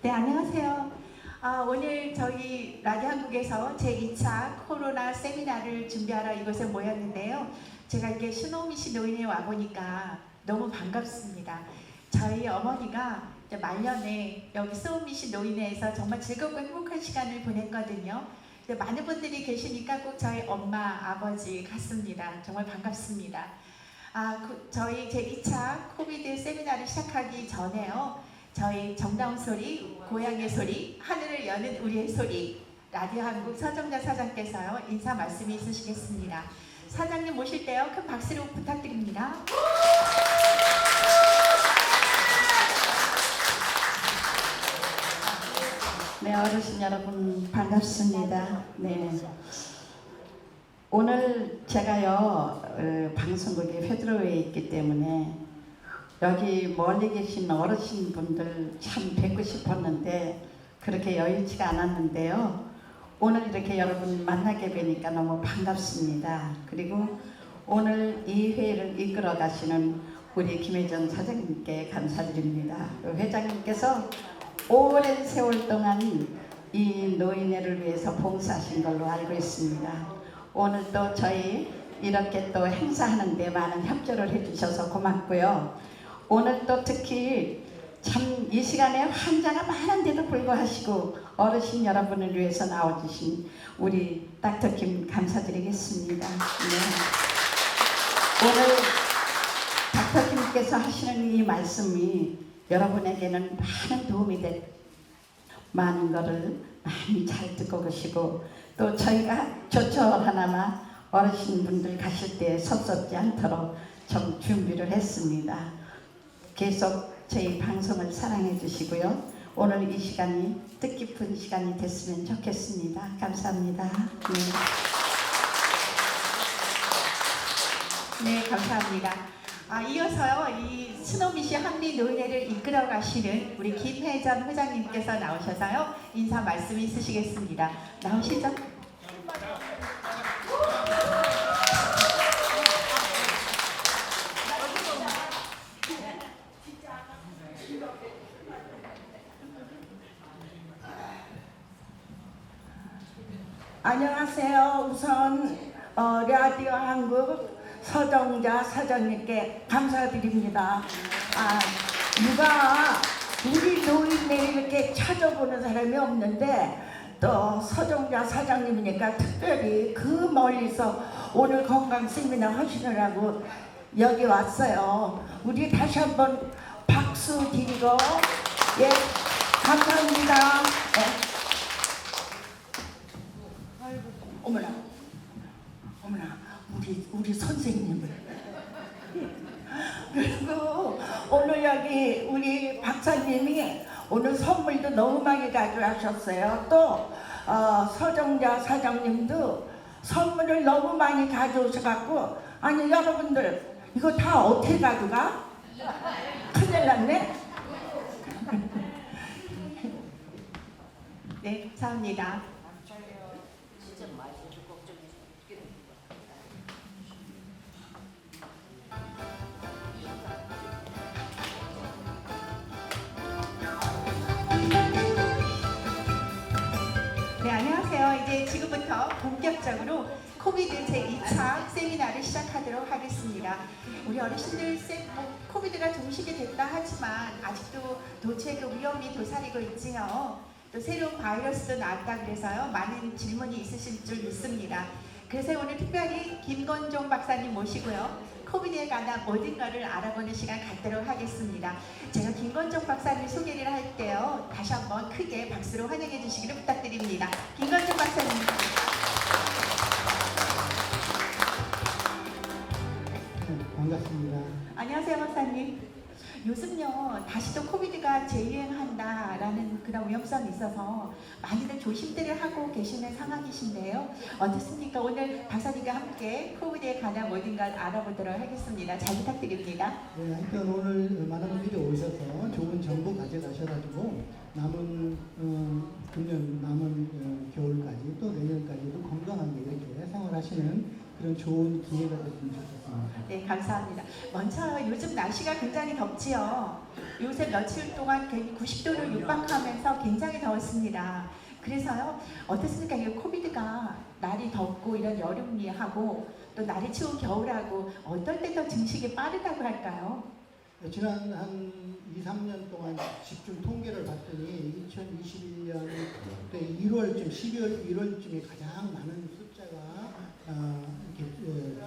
네, 안녕하세요. 오늘 저희 라디오 한국에서 제2차 코로나 세미나를 준비하러 이곳에 모였는데요. 제가 이렇게 스노우미시 노인에 와보니까 너무 반갑습니다. 저희 어머니가 이제 말년에 여기 스노우미시 노인회에서 정말 즐겁고 행복한 시간을 보냈거든요. 많은 분들이 계시니까 꼭 저희 엄마, 아버지 같습니다. 정말 반갑습니다. 저희 제2차 코비드 세미나를 시작하기 전에요. 저희 정다운 소리, 고향의 소리, 하늘을 여는 우리의 소리, 라디오 한국 서정자 사장께서요 인사 말씀이 있으시겠습니다. 사장님 모실 때요 큰 박수로 부탁드립니다. 네, 어르신 여러분 반갑습니다. 네. 오늘 제가요 방송국에 회드로에 있기 때문에 여기 멀리 계신 어르신분들 참 뵙고 싶었는데 그렇게 여의치가 않았는데요. 오늘 이렇게 여러분 만나게 뵈니까 너무 반갑습니다. 그리고 오늘 이 회의를 이끌어 가시는 우리 김혜정 사장님께 감사드립니다. 회장님께서 오랜 세월 동안 이 노인회를 위해서 봉사하신 걸로 알고 있습니다. 오늘 또 저희 이렇게 또 행사하는 데 많은 협조를 해주셔서 고맙고요. 오늘 또 특히 참 이 시간에 환자가 많은데도 불구하시고 어르신 여러분을 위해서 나와주신 우리 닥터 김 감사드리겠습니다. 네. 오늘 닥터 김께서 하시는 이 말씀이 여러분에게는 많은 도움이 될 많은 거를 많이 잘 듣고 계시고 또 저희가 조처 하나마 어르신분들 가실 때 섭섭지 않도록 좀 준비를 했습니다. 계속 저희 방송을 사랑해 주시고요. 오늘 이 시간이 뜻깊은 시간이 됐으면 좋겠습니다. 감사합니다. 네, 감사합니다. 이어서요 이 스노미시 한미 노인회를 이끌어 가시는 우리 김혜정 회장님께서 나오셔서요 인사 말씀이 있으시겠습니다. 나오시죠? 안녕하세요. 우선 라디오 한국 서정자 사장님께 감사드립니다. 누가 우리 노인네 이렇게 찾아보는 사람이 없는데 또 서정자 사장님이니까 특별히 그 멀리서 오늘 건강 세미나 하시느라고 여기 왔어요. 우리 다시 한번 박수 드리고 예 감사합니다. 네. 어머나, 우리 선생님을. 그리고 오늘 여기 우리 박사님이 오늘 선물도 너무 많이 가져가셨어요. 또 서정자 사장님도 선물을 너무 많이 가져오셔갖고 아니 여러분들 이거 다 어떻게 가져가? 큰일 났네. 네, 감사합니다. 네, 안녕하세요. 이제 지금부터 본격적으로 코비드 제2차 세미나를 시작하도록 하겠습니다. 우리 어르신들 코비드가 종식이 됐다 하지만 아직도 도체의 그 위험이 도사리고 있지요. 또 새로운 바이러스도 나왔다 그래서요. 많은 질문이 있으실 줄 믿습니다. 그래서 오늘 특별히 김건종 박사님 모시고요. 코비드에 관한 모든 것을 알아보는 시간 갖도록 하겠습니다. 제가 김건종 박사님 소개를 할게요. 다시 한번 크게 박수로 환영해 주시기를 부탁드립니다. 김건종 박사님. 반갑습니다. 안녕하세요 박사님. 요즘요 다시 또 코비드가 재유행한다라는 그런 위험성이 있어서 많이들 조심들을 하고 계시는 상황이신데요. 어떻습니까? 오늘 박사님과 함께 코비드에 관한 모든 걸 알아보도록 하겠습니다. 잘 부탁드립니다. 네, 하여튼 오늘 많은 분들이 오셔서 좋은 정보 가져가셔가지고 남은 금년 남은 겨울까지 또 내년까지도 건강하게 이렇게 생활하시는 그런 좋은 기회가 됐으면 좋겠습니다. 네, 감사합니다. 먼저 요즘 날씨가 굉장히 덥지요. 요새 며칠 동안 90도를 육박하면서 굉장히 더웠습니다. 그래서요, 어떻습니까? 이 코비드가 날이 덥고 이런 여름이하고 또 날이 추운 겨울하고 어떨 때 더 증식이 빠르다고 할까요? 지난 한 2, 3년 동안 집중 통계를 봤더니 2021년 그때 1월쯤, 12월, 1월쯤에 가장 많은 숫자가 이렇게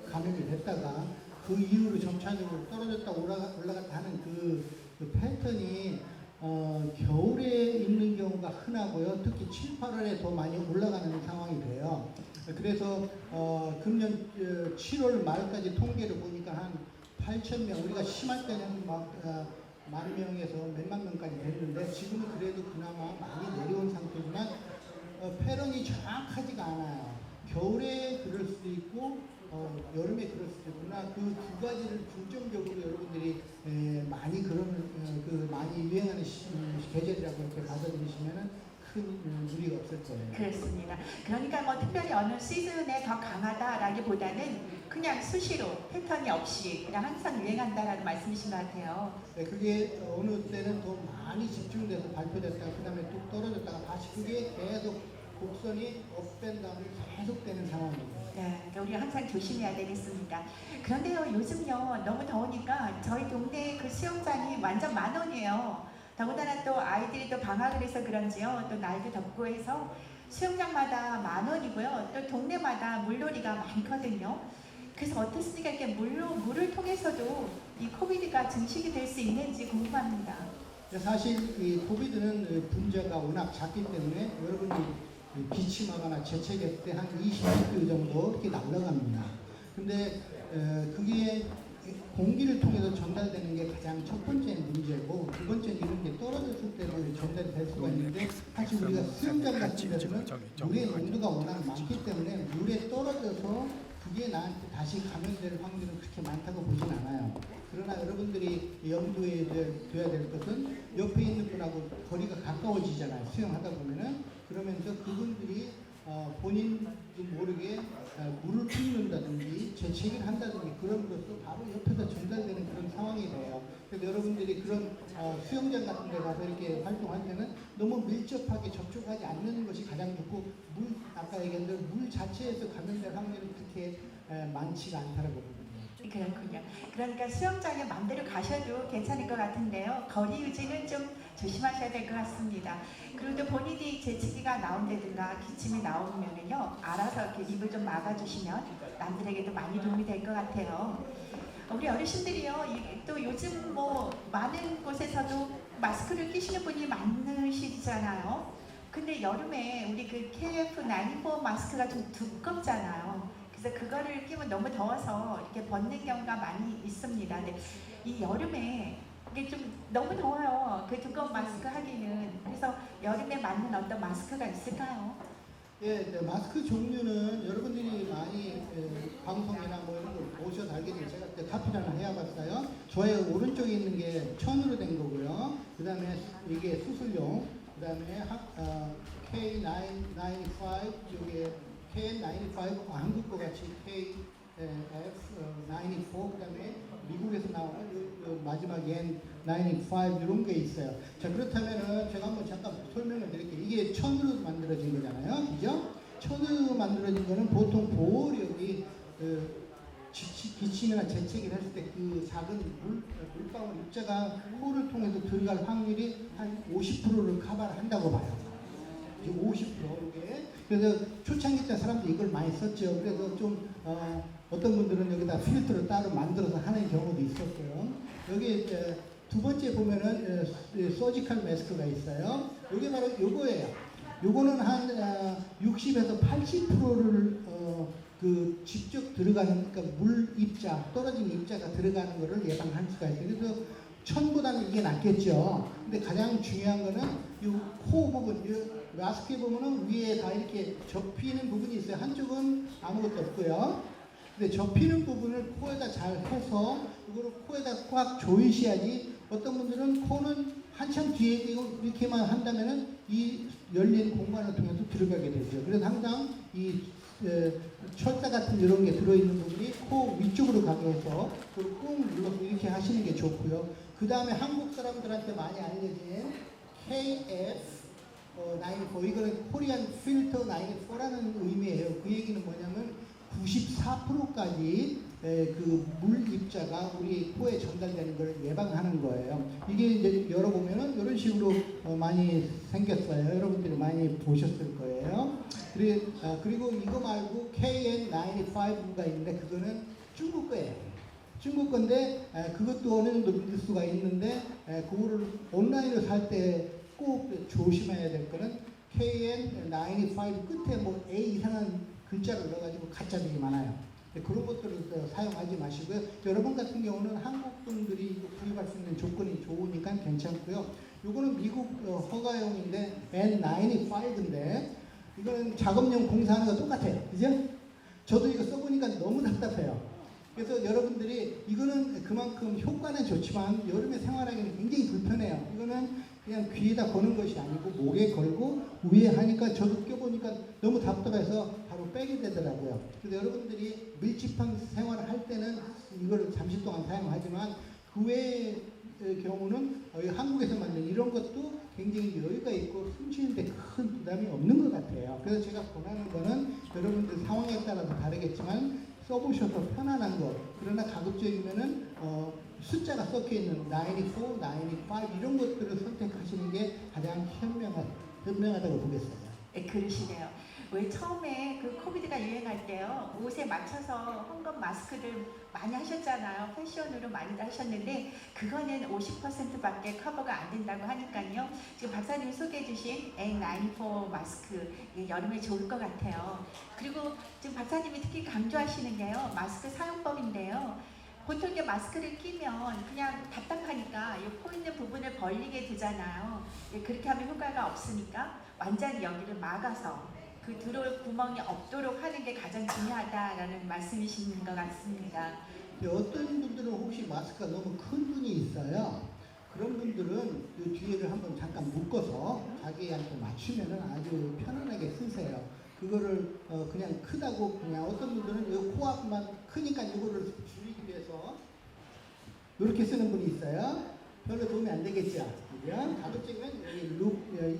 감염이 됐다가 그 이후로 점차적으로 떨어졌다 올라갔다 하는 그 패턴이 겨울에 있는 경우가 흔하고요. 특히 7, 8월에 더 많이 올라가는 상황이 돼요. 그래서 금년 7월 말까지 통계를 보니까 한 8,000명, 우리가 심할 때는 막 10,000명에서 몇만 명까지 됐는데 지금은 그래도 그나마 많이 내려온 상태지만 패런이 정확하지가 않아요. 겨울에 그럴 수도 있고 여름에 그럴 수도 있구나. 그 두 가지를 중점적으로 여러분들이 많이 많이 유행하는 계절이라고 이렇게 받아들이시면은 큰 무리가 없을 거예요. 그렇습니다. 그러니까 뭐 특별히 어느 시즌에 더 강하다라기보다는 그냥 수시로 패턴이 없이 그냥 항상 유행한다라는 말씀이신 것 같아요. 네, 그게 어느 때는 더 많이 집중돼서 발표됐다가 그 다음에 뚝 떨어졌다가 다시 그게 계속 곡선이 업앤다운이 계속되는 상황입니다. 네, 그러니까 우리가 항상 조심해야 되겠습니다. 그런데요, 요즘요 너무 더우니까 저희 동네 그 수영장이 완전 만원이에요. 더군다나 또 아이들이 또 방학을 해서 그런지요, 또 날도 덥고 해서 수영장마다 만원이고요. 또 동네마다 물놀이가 많거든요. 그래서 어떻습니까? 이렇게 물을 통해서도 이 코비드가 증식이 될 수 있는지 궁금합니다. 사실 이 코비드는 분자가 워낙 작기 때문에 여러분이 기침하거나 재채기할 때 한 20리터 정도 이렇게 날아갑니다. 근데 그게 공기를 통해서 전달되는 게 가장 첫 번째 문제고, 두 번째는 이런 게 떨어졌을 때도 전달이 될 수가 있는데, 사실 우리가 수영장 같은 데서는 물의 농도가 워낙 많기 때문에 물에 떨어져서 그게 나한테 다시 감염될 확률은 그렇게 많다고 보진 않아요. 그러나 여러분들이 염두에 둬야 될 것은 옆에 있는 분하고 거리가 가까워지잖아요. 수영하다 보면은. 그러면서 그분들이 본인도 모르게 물을 뿜는다든지 재채기를 한다든지 그럼으로써 바로 옆에서 전달되는 그런 상황이 돼요. 그래서 여러분들이 그런 수영장 같은 데 가서 이렇게 활동할 때는 너무 밀접하게 접촉하지 않는 것이 가장 좋고, 아까 얘기한 대로 물 자체에서 감염될 확률은 그렇게 많지가 않다고 봅니다. 그렇군요. 그러니까 수영장에 마음대로 가셔도 괜찮을 것 같은데요. 거리 유지는 좀 조심하셔야 될 것 같습니다. 그리고 또 본인이 재채기가 나온다든가 기침이 나오면은요, 알아서 이렇게 입을 좀 막아주시면 남들에게도 많이 도움이 될 것 같아요. 우리 어르신들이요, 또 요즘 뭐 많은 곳에서도 마스크를 끼시는 분이 많으시잖아요. 근데 여름에 우리 그 KF94 마스크가 좀 두껍잖아요. 그래서 그거를 끼면 너무 더워서 이렇게 벗는 경우가 많이 있습니다. 근데 이 여름에 이게 좀 너무 더워요. 그 두꺼운 마스크 하기는. 그래서 여름에 맞는 어떤 마스크가 있을까요? 예, 네, 마스크 종류는 여러분들이 많이 방송이나 뭐 이런 걸 보셔서 알겠지만 제가 카피를 하나 해봤어요. 저의 오른쪽에 있는 게 천으로 된 거고요. 그 다음에 이게 수술용, 그 다음에 K995, 이게 KN95, 한국 거 같이 KF94, 그 다음에 미국에서 나오는 마지막 N95 이런 게 있어요. 자, 그렇다면은 제가 한번 잠깐 설명을 드릴게요. 이게 천으로 만들어진 거잖아요. 그죠? 천으로 만들어진 거는 보통 보호력이 기침이나 재채기를 했을 때 그 작은 물방울 입자가 코를 통해서 들어갈 확률이 한 50%를 커버를 한다고 봐요. 50% 이게. 그래서 초창기 때 사람들이 이걸 많이 썼죠. 그래서 좀 어떤 분들은 여기다 필터를 따로 만들어서 하는 경우도 있었고요. 여기 두 번째 보면은 서지컬 마스크가 있어요. 이게 바로 요거예요. 요거는 한 60에서 80%를 그 직접 들어가는, 그러니까 물 입자, 떨어진 입자가 들어가는 거를 예방할 수가 있어요. 그래서 천보다는 이게 낫겠죠. 근데 가장 중요한 거는 이 코 부분, 이 마스크에 보면은 위에 다 이렇게 접히는 부분이 있어요. 한쪽은 아무것도 없고요. 근데 접히는 부분을 코에다 잘 해서 이거를 코에다 꽉 조이셔야지. 어떤 분들은 코는 한참 뒤에 이렇게만 한다면은 이 열린 공간을 통해서 들어가게 되죠. 그래서 항상 이 철사 같은 이런 게 들어있는 부분이 코 위쪽으로 가게 해서 그걸 꾹 눌러서 이렇게 하시는 게 좋고요. 그 다음에 한국 사람들한테 많이 알려진 KF94 이거는 코리안 필터 94라는 의미예요. 그 얘기는 뭐냐면 94%까지 그 물 입자가 우리 코에 전달되는 걸 예방하는 거예요. 이게 이제 열어보면은 이런 식으로 많이 생겼어요. 여러분들이 많이 보셨을 거예요. 그리고 이거 말고 KN95가 있는데 그거는 중국 거예요. 중국 건데 그것도 어느 정도 믿을 수가 있는데 그거를 온라인으로 살 때 꼭 조심해야 될 거는 KN95 끝에 뭐 A 이상한 글자를 넣어가지고 가짜들이 많아요. 그런 것들을 사용하지 마시고요. 여러분 같은 경우는 한국 분들이 구입할 수 있는 조건이 좋으니까 괜찮고요. 이거는 미국 허가용인데 N95인데 이거는 작업용 공사하는 거 똑같아요. 그죠? 저도 이거 써보니까 너무 답답해요. 그래서 여러분들이 이거는 그만큼 효과는 좋지만 여름에 생활하기는 굉장히 불편해요. 이거는 그냥 귀에다 거는 것이 아니고 목에 걸고 위에 하니까 저도 껴보니까 너무 답답해서 바로 빼게 되더라고요. 그래서 여러분들이 밀집한 생활을 할 때는 이걸 잠시 동안 사용하지만 그 외의 경우는 한국에서 만든 이런 것도 굉장히 여유가 있고 숨쉬는데 큰 부담이 없는 것 같아요. 그래서 제가 권하는 거는 여러분들 상황에 따라서 다르겠지만 써보셔서 편안한 거. 그러나 가급적이면은 숫자가 섞여있는 94, 95 이런 것들을 선택하시는 게 가장 현명하다고 보겠어요. 네, 그러시네요. 왜 처음에 그 코비드가 유행할 때요, 옷에 맞춰서 황금 마스크를 많이 하셨잖아요. 패션으로 많이 하셨는데 그거는 50%밖에 커버가 안 된다고 하니까요. 지금 박사님이 소개해 주신 N94 마스크 여름에 좋을 것 같아요. 그리고 지금 박사님이 특히 강조하시는 게요, 마스크 사용법인데요. 보통 이게 마스크를 끼면 그냥 답답하니까 이 코 있는 부분을 벌리게 되잖아요. 그렇게 하면 효과가 없으니까 완전히 여기를 막아서 그 들어올 구멍이 없도록 하는 게 가장 중요하다라는 말씀이신 것 같습니다. 어떤 분들은 혹시 마스크가 너무 큰 분이 있어요. 그런 분들은 이 뒤에를 한번 잠깐 묶어서 자기한테 맞추면은 아주 편안하게 쓰세요. 그거를 그냥 크다고 그냥 어떤 분들은 이 코앞만 크니까 이거를 줄이기 위해서 이렇게 쓰는 분이 있어요. 별로 도움이 안 되겠죠. 그죠? 가급적이면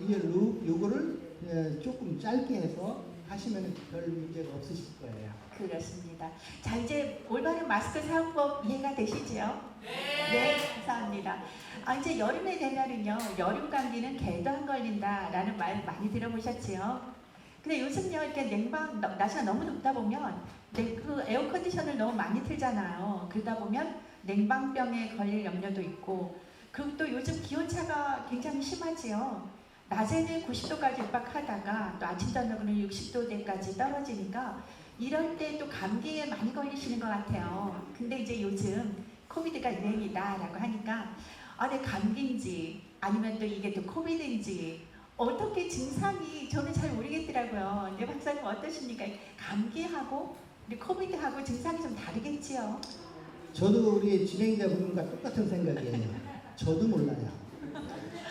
이게 룩 요거를 조금 짧게 해서 하시면 별 문제가 없으실 거예요. 그렇습니다. 자, 이제 올바른 마스크 사용법 이해가 되시죠? 네, 감사합니다. 이제 여름에 되면은요, 여름 감기는 개도 안 걸린다라는 말 많이 들어보셨지요? 근데 요즘요, 이렇게 날씨가 너무 덥다 보면 그 에어컨디션을 너무 많이 틀잖아요. 그러다 보면 냉방병에 걸릴 염려도 있고, 그리고 또 요즘 기온차가 굉장히 심하지요. 낮에는 90도까지 육박하다가 또 아침 저녁에는 60도대까지 떨어지니까 이럴 때 또 감기에 많이 걸리시는 것 같아요. 근데 이제 요즘 코비드가 유행이다라고 하니까 내 감기인지 아니면 또 이게 또 코비드인지 어떻게 증상이 저는 잘 모르겠더라고요. 근데 박사님 어떠십니까? 감기하고 우리 코비드하고 증상이 좀 다르겠지요? 저도 우리 진행자분과 똑같은 생각이에요. 저도 몰라요.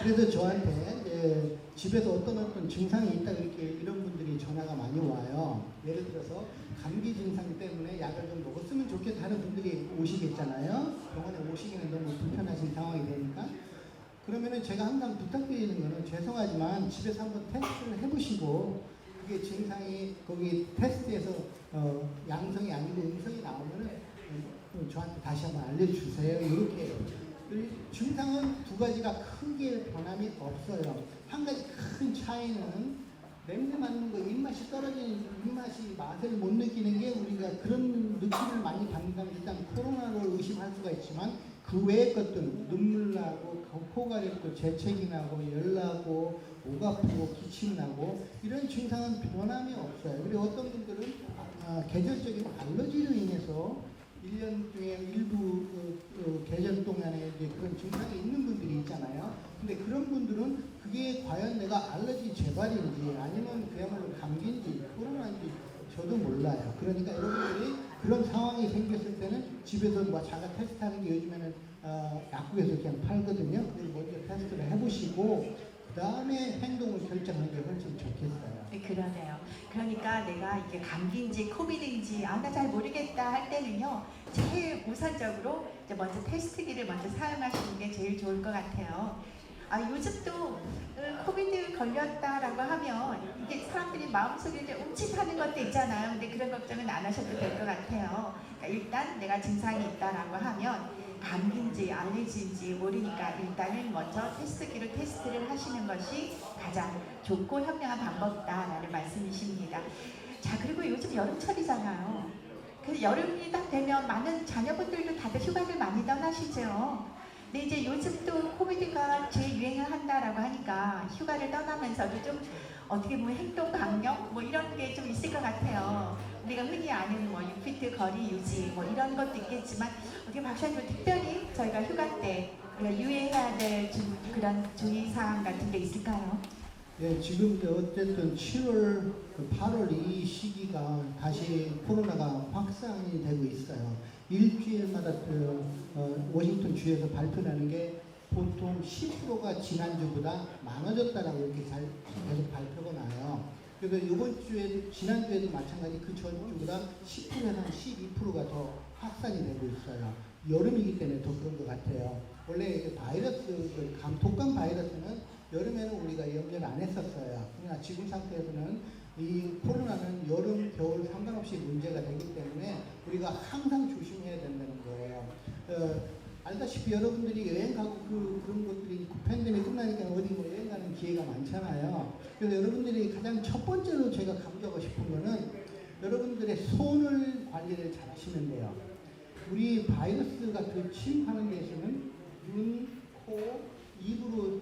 그래서 저한테 집에서 어떤 증상이 있다 이렇게 이런 분들이 전화가 많이 와요. 예를 들어서 감기 증상 때문에 약을 좀 먹었으면 좋겠다 하는 분들이 오시겠잖아요. 병원에 오시기는 너무 불편하신 상황이 되니까. 그러면은 제가 항상 부탁드리는 거는 죄송하지만 집에서 한번 테스트를 해보시고 그게 증상이 거기 테스트에서 양성이 아니고 음성이 나오면은 저한테 다시 한번 알려주세요. 이렇게 증상은 두 가지가 크게 변함이 없어요. 한 가지 큰 차이는 냄새 맡는 거, 입맛이 떨어지는 입맛이 맛을 못 느끼는 게 우리가 그런 느낌을 많이 받는다면 일단 코로나를 의심할 수가 있지만 그 외의 것들 눈물 나고 코가 렵고 재채기 나고 열 나고 목 아프고 기침 나고 이런 증상은 변함이 없어요. 그리고 어떤 분들은 계절적인 알러지로 인해서 1년 중에 일부 계절 동안에 이제 그런 증상이 있는 분들이 있잖아요. 근데 그런 분들은 그게 과연 내가 알러지 재발인지 아니면 그야말로 감기인지 코로나인지 저도 몰라요. 그러니까 여러분들이 그런 상황이 생겼을 때는 집에서 뭐 자가 테스트하는 게 요즘에는 약국에서 그냥 팔거든요. 그래서 먼저 테스트를 해보시고 그다음에 행동을 결정하는 게 훨씬 좋겠어요. 네, 그러네요. 그러니까 내가 이게 감기인지 코비드인지 나 잘 모르겠다 할 때는요, 제일 우선적으로 이제 먼저 테스트기를 먼저 사용하시는 게 제일 좋을 것 같아요. 요즘 또 코비드 걸렸다라고 하면 이게 사람들이 마음속에 이제 움찔하는 것도 있잖아요. 근데 그런 걱정은 안 하셔도 될 것 같아요. 그러니까 일단 내가 증상이 있다라고 하면 감기인지 알레르기인지 모르니까 일단은 먼저 테스트기로 테스트를 하시는 것이 가장 좋고 현명한 방법이다라는 말씀이십니다. 자, 그리고 요즘 여름철이잖아요. 그 여름이 딱 되면 많은 자녀분들도 다들 휴가를 많이 떠나시죠. 근데 이제 요즘 또 코비드가 재유행을 한다라고 하니까 휴가를 떠나면서도 좀 어떻게 보면 행동 강령 뭐 이런 게 좀 있을 것 같아요. 우리가 흔히 아는 뭐 6피트 거리 유지 뭐 이런 것도 있겠지만 어떻게 박사님 특별히 저희가 휴가 때 우리가 유의해야 될 그런 주의사항 같은 게 있을까요? 예, 지금 어쨌든 7월, 8월 이 시기가 다시 코로나가 확산이 되고 있어요. 일주일마다 워싱턴 주에서 발표하는 게 보통 10%가 지난주보다 많아졌다라고 이렇게 계속 발표가 나요. 그래서 이번 주에 지난주에도 마찬가지 그 전주보다 10%에서 한 12%가 더 확산이 되고 있어요. 여름이기 때문에 더 그런 것 같아요. 원래 바이러스, 독감 바이러스는 여름에는 우리가 염려를 안 했었어요. 그러나 지금 상태에서는 이 코로나는 여름, 겨울 상관없이 문제가 되기 때문에 우리가 항상 조심해야 된다는 거예요. 알다시피 여러분들이 여행 가고 그런 것들이 팬데믹 끝나니까 어디 뭐 여행 가는 기회가 많잖아요. 그래서 여러분들이 가장 첫 번째로 제가 강조하고 싶은 거는 여러분들의 손을 관리를 잘 하시면 돼요. 우리 바이러스가 침입하는 데에서는 눈, 코, 입으로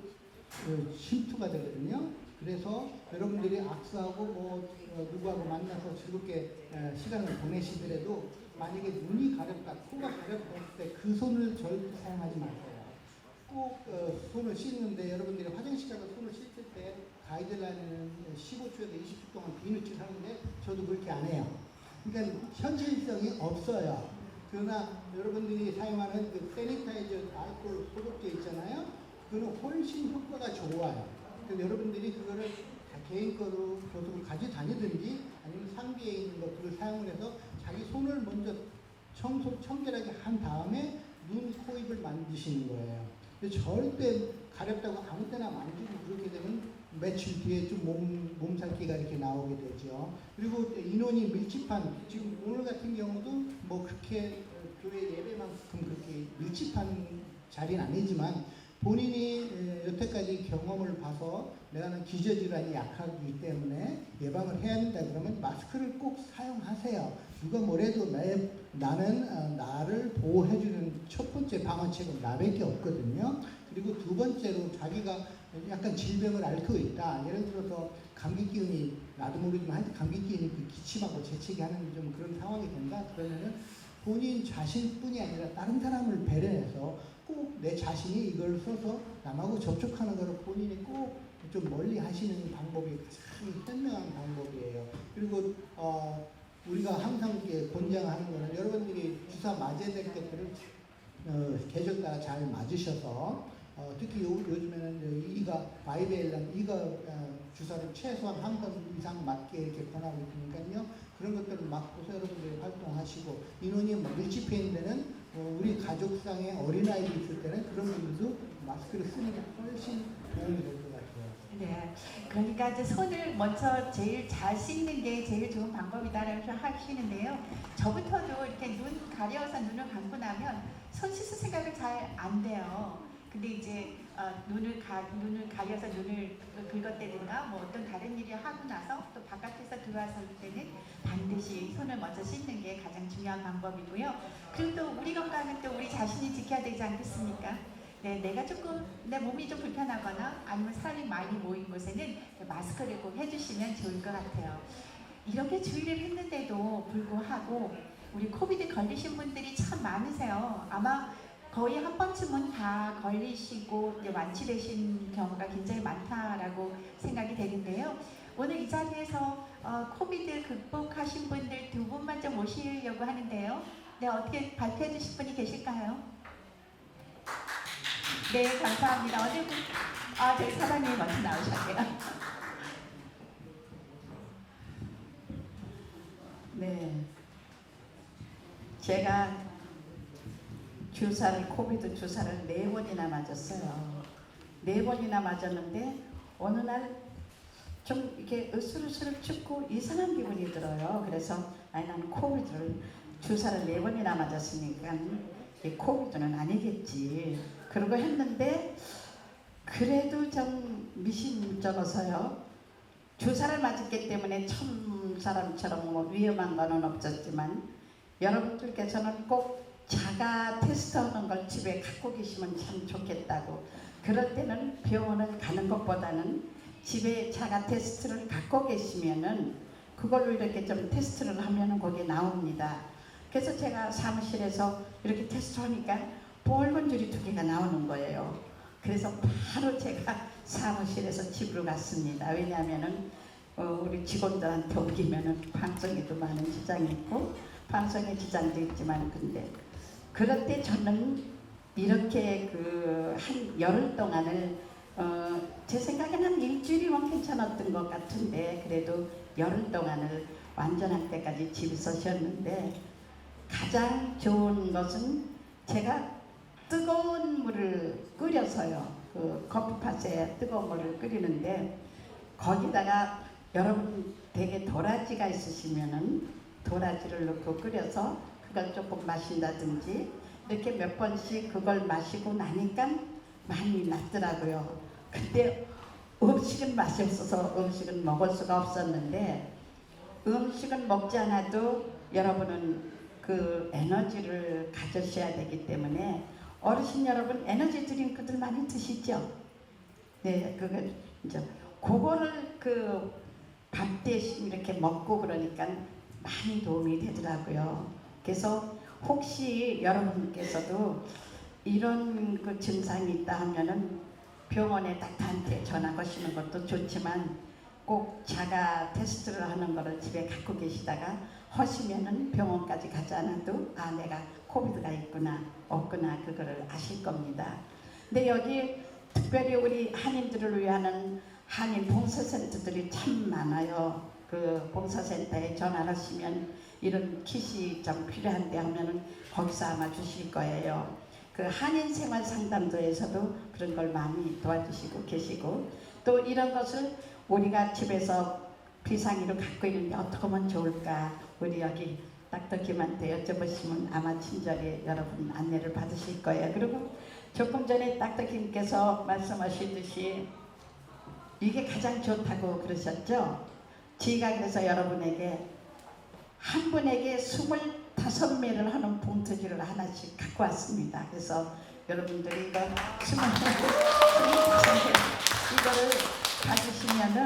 침투가 되거든요. 그래서 여러분들이 악수하고 누구하고 만나서 즐겁게 시간을 보내시더라도 만약에 눈이 가렵다, 코가 가렵다 했을 때 그 손을 절대 사용하지 마세요. 꼭 손을 씻는데 여러분들이 화장실 가서 손을 씻을 때 가이드라인은 15초에서 20초 동안 비누칠 하는데 저도 그렇게 안 해요. 그러니까 현실성이 없어요. 그러나 여러분들이 사용하는 그 세니타이저 알코올 소독제 있잖아요. 그거는 훨씬 효과가 좋아요. 그래서 여러분들이 그거를 개인 거로 교습을 가지고 다니든지 아니면 상비에 있는 것들을 사용을 해서 자기 손을 먼저 청결하게 한 다음에 눈, 코, 입을 만지시는 거예요. 근데 절대 가렵다고 아무 때나 만지고 그렇게 되면 며칠 뒤에 좀 몸살기가 이렇게 나오게 되죠. 그리고 인원이 밀집한, 지금 오늘 같은 경우도 뭐 그렇게 교회 예배만큼 그렇게 밀집한 자리는 아니지만 본인이 여태까지 경험을 봐서 내가는 기저질환이 약하기 때문에 예방을 해야 된다 그러면 마스크를 꼭 사용하세요. 누가 뭐래도 나는 나를 보호해주는 첫 번째 방어책은 나밖에 없거든요. 그리고 두 번째로 자기가 약간 질병을 앓고 있다. 예를 들어서 감기 기운이 나도 모르지만 하여튼 감기 기운이 기침하고 재채기 하는 좀 그런 상황이 된다. 그러면은 본인 자신뿐이 아니라 다른 사람을 배려해서 꼭 내 자신이 이걸 써서 남하고 접촉하는 것을 본인이 꼭 좀 멀리 하시는 방법이 가장 현명한 방법이에요. 그리고 우리가 항상 권장하는 거는 여러분들이 주사 맞아야 될 것들을 계절 따라 잘 맞으셔서 특히 요즘에는 바이벨란 주사를 최소한 한 번 이상 맞게 이렇게 권하고 있으니까요. 그런 것들을 맞고서 여러분들이 활동하시고 인원이 밀집해 있는 데는 우리 가족상에 어린아이들이 있을 때는 그런 분들도 마스크를 쓰는 게 훨씬 도움이 될 것 같아요. 네, 그러니까 이제 손을 먼저 제일 잘 씻는 게 제일 좋은 방법이다라고 하시는데요. 저부터도 이렇게 눈 가려워서 눈을 감고 나면 손 씻을 생각을 잘 안 돼요. 근데 이제 눈을 가려서 눈을 긁었다든가 뭐 어떤 다른 일을 하고 나서 또 바깥에서 들어왔을 때는 반드시 손을 먼저 씻는 게 가장 중요한 방법이고요. 그리고 또 우리 건강은 또 우리 자신이 지켜야 되지 않겠습니까? 네, 내가 조금 내 몸이 좀 불편하거나 아니면 사람이 많이 모인 곳에는 마스크를 꼭 해주시면 좋을 것 같아요. 이렇게 주의를 했는데도 불구하고 우리 코비드 걸리신 분들이 참 많으세요. 아마 거의 한 번쯤은 다 걸리시고 이제 완치되신 경우가 굉장히 많다라고 생각이 되는데요. 오늘 이 자리에서 코비드 극복하신 분들 두 분만 좀 모시려고 하는데요. 네, 어떻게 발표해 주실 분이 계실까요? 네, 감사합니다. 어느 분? 저희 사장님 먼저 나오실게요. 네, 제가 주사를 코비드 주사를 4번이나 맞았어요. 4번이나 맞았는데 어느 날 좀 이렇게 으슬으슬 춥고 이상한 기분이 들어요. 그래서 아니 나는 코비드를 주사를 4번이나 맞았으니까 이 코비드는 아니겠지. 그러고 했는데 그래도 좀 미심쩍어서요. 주사를 맞았기 때문에 처음 사람처럼 뭐 위험한 거는 없었지만 여러분들께서는 꼭 자가 테스트하는 걸 집에 갖고 계시면 참 좋겠다고. 그럴 때는 병원을 가는 것보다는 집에 자가 테스트를 갖고 계시면은 그걸로 이렇게 좀 테스트를 하면은 거기에 나옵니다. 그래서 제가 사무실에서 이렇게 테스트하니까 붉은 줄이 2개가 나오는 거예요. 그래서 바로 제가 사무실에서 집으로 갔습니다. 왜냐하면은 우리 직원들한테 옮기면은 방송에도 많은 지장이 있고 방송에 지장도 있지만 근데 그럴 때 저는 이렇게 한 열흘 동안을 제 생각에는 일주일이면 괜찮았던 것 같은데 그래도 열흘 동안을 완전할 때까지 집에서 쉬었는데 가장 좋은 것은 제가 뜨거운 물을 끓여서요. 그 커피팟에 뜨거운 물을 끓이는데 거기다가 여러분 댁에 도라지가 있으시면은 도라지를 넣고 끓여서 그걸 조금 마신다든지 이렇게 몇 번씩 그걸 마시고 나니까 많이 낫더라고요. 그때 음식은 맛이 없어서 음식은 먹을 수가 없었는데 음식은 먹지 않아도 여러분은 그 에너지를 가져셔야 되기 때문에 어르신 여러분 에너지 드링크들 많이 드시죠? 네, 이제 그거를 밥 대신 이렇게 먹고 그러니까 많이 도움이 되더라고요. 그래서 혹시 여러분께서도 이런 증상이 있다 하면은 병원에 닥터한테 전화 거시는 것도 좋지만 꼭 자가 테스트를 하는 거를 집에 갖고 계시다가 하시면은 병원까지 가지 않아도 내가 코비드가 있구나 없구나 그거를 아실 겁니다. 근데 여기 특별히 우리 한인들을 위한 한인 봉사센터들이 참 많아요. 그 봉사센터에 전화하시면 이런 킷이 좀 필요한데 하면은 거기서 아마 주실 거예요. 그 한인 생활 상담소에서도 그런 걸 많이 도와주시고 계시고 또 이런 것을 우리가 집에서 비상이로 갖고 있는데 어떻게 하면 좋을까 우리 여기 닥터김한테 여쭤보시면 아마 친절히 여러분 안내를 받으실 거예요. 그리고 조금 전에 닥터김께서 말씀하시듯이 이게 가장 좋다고 그러셨죠? 제가 그래서 여러분에게 한 분에게 25매를 하는 봉투지를 하나씩 갖고 왔습니다. 그래서 여러분들이 이거 25매 이거를 가지시면은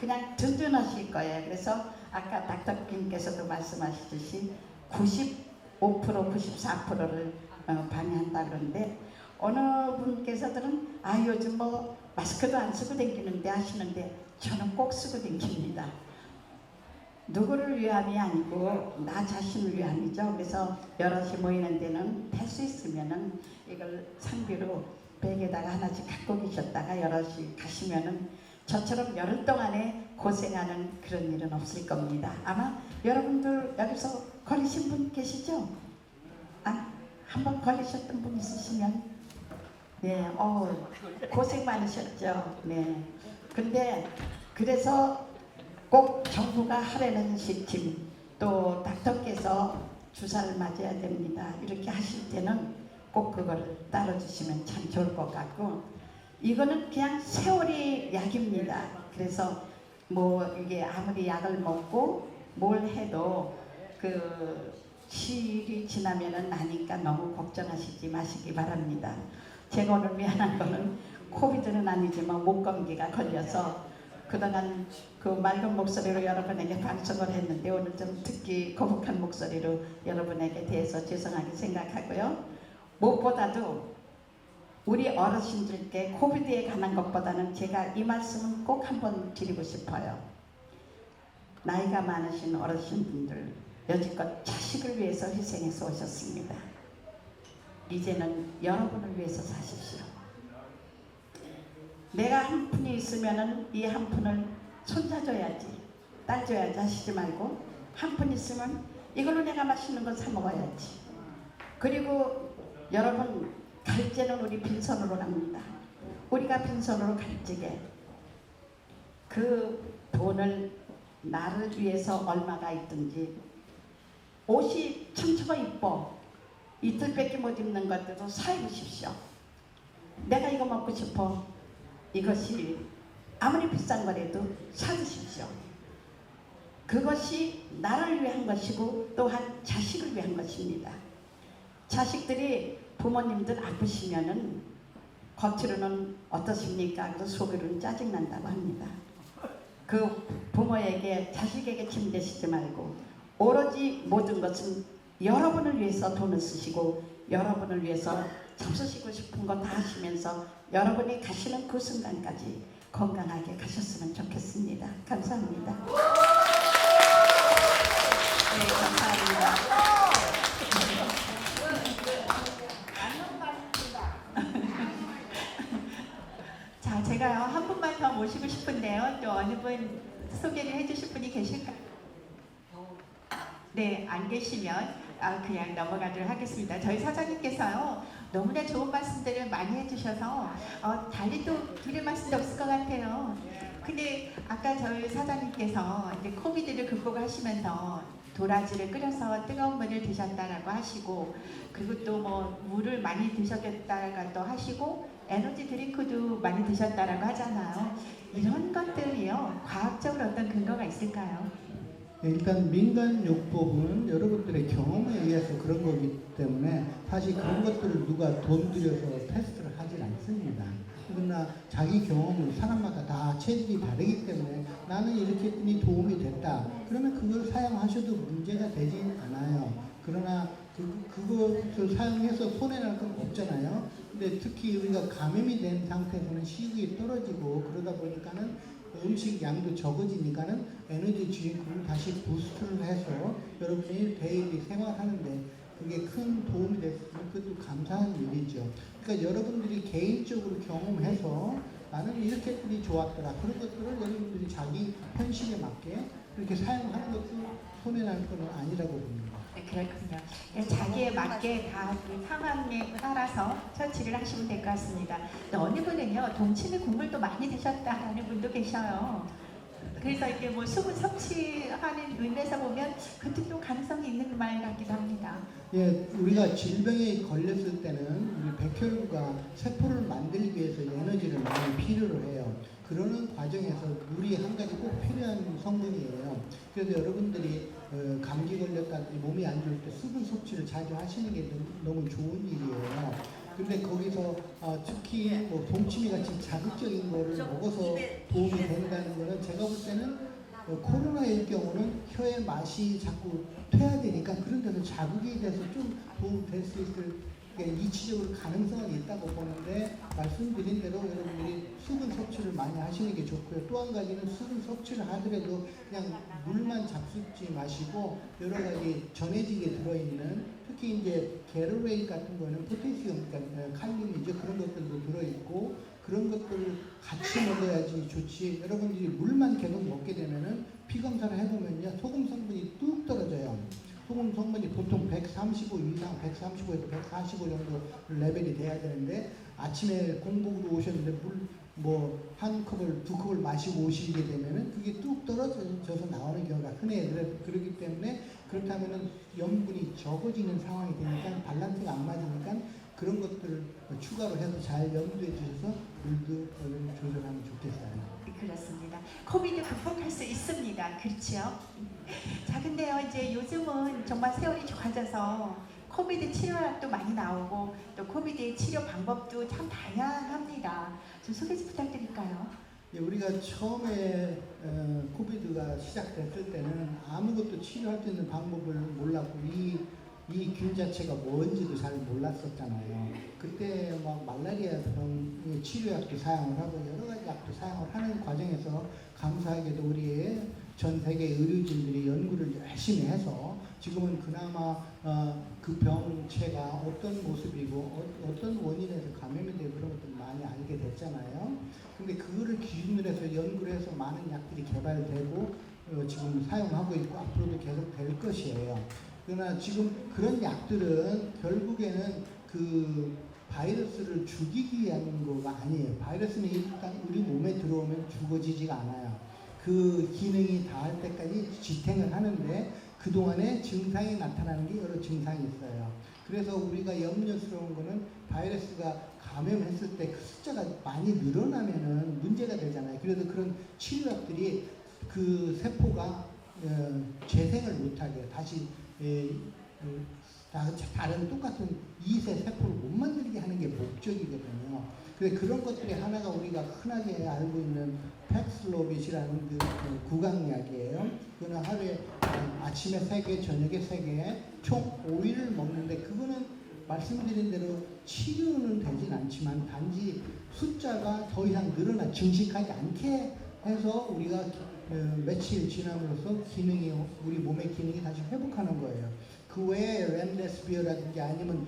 그냥 든든하실 거예요. 그래서 아까 닥터님께서도 말씀하시듯이 95% 94%를 방해한다 그러는데 어느 분께서들은 요즘 뭐 마스크도 안 쓰고 다니는데 하시는데 저는 꼭 쓰고 다닙니다. 누구를 위함이 아니고 나 자신을 위함이죠. 그래서 여럿이 모이는 데는 될 수 있으면은 이걸 상비로 백에다가 하나씩 갖고 계셨다가 여럿이 가시면은 저처럼 열흘 동안에 고생하는 그런 일은 없을 겁니다. 아마 여러분들 여기서 걸리신 분 계시죠? 한번 걸리셨던 분 있으시면 네, 고생 많으셨죠. 네. 근데 그래서 꼭 정부가 하라는 시침 또 닥터께서 주사를 맞아야 됩니다. 이렇게 하실 때는 꼭 그거를 따라주시면 참 좋을 것 같고 이거는 그냥 세월이 약입니다. 그래서 뭐 이게 아무리 약을 먹고 뭘 해도 그 시일이 지나면은 나니까 너무 걱정하시지 마시기 바랍니다. 제가 오늘 미안한 거는 코비드는 아니지만 목감기가 걸려서 그동안 그 맑은 목소리로 여러분에게 방송을 했는데 오늘 좀 듣기 거북한 목소리로 여러분에게 대해서 죄송하게 생각하고요. 무엇보다도 우리 어르신들께 코비드에 관한 것보다는 제가 이 말씀은 꼭 한번 드리고 싶어요. 나이가 많으신 어르신분들 여지껏 자식을 위해서 희생해서 오셨습니다. 이제는 여러분을 위해서 사십시오. 내가 한 푼이 있으면은 이 한 푼을 손자줘야지, 딸줘야지 하시지 말고 한 푼 있으면 이걸로 내가 맛있는 거 사 먹어야지. 그리고 여러분 갈제는 우리 빈손으로 갑니다. 우리가 빈손으로 갈 적에 그 돈을 나를 위해서 얼마가 있든지 옷이 청청어 이뻐 이틀밖에 못 입는 것들도 사 입으십시오. 내가 이거 먹고 싶어. 이것이 아무리 비싼 거라도 사드십시오. 그것이 나를 위한 것이고 또한 자식을 위한 것입니다. 자식들이 부모님들 아프시면은 겉으로는 어떻습니까? 그래서 속으로는 짜증난다고 합니다. 그 부모에게 자식에게 짐대시지 말고 오로지 모든 것은 여러분을 위해서 돈을 쓰시고 여러분을 위해서 잡수시고 싶은 거 다 하시면서 여러분이 가시는 그 순간까지 건강하게 가셨으면 좋겠습니다. 감사합니다. 네, 감사합니다. 자, 제가요 한 분만 더 모시고 싶은데요. 또 어느 분 소개를 해주실 분이 계실까요? 네, 안 계시면 그냥 넘어가도록 하겠습니다. 저희 사장님께서요 너무나 좋은 말씀들을 많이 해주셔서 달리 또 드릴 말씀도 없을 것 같아요. 근데 아까 저희 사장님께서 이제 코비드를 극복하시면서 도라지를 끓여서 뜨거운 물을 드셨다라고 하시고, 그리고 또 뭐 물을 많이 드셨겠다라고 하시고 에너지 드링크도 많이 드셨다라고 하잖아요. 이런 것들이요 과학적으로 어떤 근거가 있을까요? 일단 민간요법은 여러분들의 경험에 의해서 그런 거기 때문에 사실 그런 것들을 누가 돈 들여서 테스트를 하진 않습니다. 그러나 자기 경험은 사람마다 다 체질이 다르기 때문에 나는 이렇게 했더니 도움이 됐다. 그러면 그걸 사용하셔도 문제가 되진 않아요. 그러나 그것을 사용해서 손해날 건 없잖아요. 근데 특히 우리가 감염이 된 상태에서는 식욕이 떨어지고 그러다 보니까는 음식 양도 적어지니까는 에너지 드링크를 다시 부스트를 해서 여러분이 데일리 생활하는데 그게 큰 도움이 됐으면 그것도 감사한 일이죠. 그러니까 여러분들이 개인적으로 경험해서 나는 이렇게 했더니 좋았더라. 그런 것들을 여러분들이 자기 현실에 맞게 그렇게 사용하는 것도 손해날 건 아니라고 봅니다. 네, 그렇군요. 자기에 맞게 다 그 상황에 따라서 처치를 하시면 될 것 같습니다. 또 어느 분은요 동치미 국물도 많이 드셨다라는 분도 계셔요. 그래서 이게 뭐 수분 섭취하는 의미에서 보면 그것도 가능성이 있는 말 같기도 합니다. 예, 우리가 질병에 걸렸을 때는 우리 백혈구가 세포를 만들기 위해서 에너지를 많이 필요로 해요. 그러는 과정에서 물이 한 가지 꼭 필요한 성분이에요. 그래서 여러분들이 감기 걸렸다, 몸이 안 좋을 때 수분 섭취를 자주 하시는 게 너무 좋은 일이에요. 근데 거기서 특히 뭐 동치미 같이 자극적인 거를 먹어서 도움이 된다는 거는 제가 볼 때는 코로나일 경우는 혀의 맛이 자꾸 퇴화되니까 그런 데서 자극이 돼서 좀 도움 될 수 있을 이치적으로 가능성은 있다고 보는데 말씀드린 대로 여러분들이 수분 섭취를 많이 하시는 게 좋고요. 또 한 가지는 수분 섭취를 하더라도 그냥 물만 잡숫지 마시고 여러 가지 전해지게 들어있는 특히 이제 게르레이 같은 거는 포테시움, 그러니까 칼륨이죠. 그런 것들도 들어있고 그런 것들을 같이 먹어야지 좋지. 여러분들이 물만 계속 먹게 되면은 피 검사를 해보면요 소금 성분이 뚝 떨어져요. 소금 성분이 보통 135 이상, 135에서 145 정도 레벨이 돼야 되는데 아침에 공복으로 오셨는데 물 뭐 한 컵을 두 컵을 마시고 오시게 되면은 그게 뚝 떨어져서 나오는 경우가 흔해요. 그렇기 때문에 그렇다면은 염분이 적어지는 상황이 되니까 밸런스가 안 맞으니까 그런 것들을 추가로 해서 잘 염두에 두셔서 물도 조절하면 좋겠어요. 그렇습니다. 코비드 극복할 수 있습니다. 그렇죠? 자, 근데요 이제 요즘은 정말 세월이 좋아져서 코비드 치료약도 많이 나오고 또 코비드의 치료 방법도 참 다양합니다. 좀 소개 좀 부탁드릴까요? 예, 우리가 처음에 코비드가 시작됐을 때는 아무것도 치료할 수 있는 방법을 몰랐고 이 이 균 자체가 뭔지도 잘 몰랐었잖아요. 그때 막 말라리아 병 치료약도 사용을 하고 여러 가지 약도 사용을 하는 과정에서 감사하게도 우리 전 세계 의료진들이 연구를 열심히 해서 지금은 그나마 그 병체가 어떤 모습이고 어떤 원인에서 감염이 되고 그런 것들 많이 알게 됐잖아요. 근데 그거를 기준으로 해서 연구를 해서 많은 약들이 개발되고 지금 사용하고 있고 앞으로도 계속 될 것이에요. 그러나 지금 그런 약들은 결국에는 그 바이러스를 죽이기 위한 거가 아니에요. 바이러스는 일단 우리 몸에 들어오면 죽어지지가 않아요. 그 기능이 닿을 때까지 지탱을 하는데 그동안에 증상이 나타나는 게 여러 증상이 있어요. 그래서 우리가 염려스러운 거는 바이러스가 감염했을 때 그 숫자가 많이 늘어나면은 문제가 되잖아요. 그래서 그런 치료약들이 그 세포가 재생을 못하게 다시 다른 똑같은 이세 세포를 못 만들게 하는 게 목적이거든요. 그런 것들이 하나가 우리가 흔하게 알고 있는 팩슬로빗이라는 그 구강약이에요. 그거는 하루에 아침에 3개, 저녁에 3개, 총 5일을 먹는데 그거는 말씀드린 대로 치료는 되진 않지만 단지 숫자가 더 이상 늘어나 증식하지 않게 해서 우리가 며칠 지남으로써 기능이 우리 몸의 기능이 다시 회복하는 거예요. 그 외에 렘데스비어라든지 아니면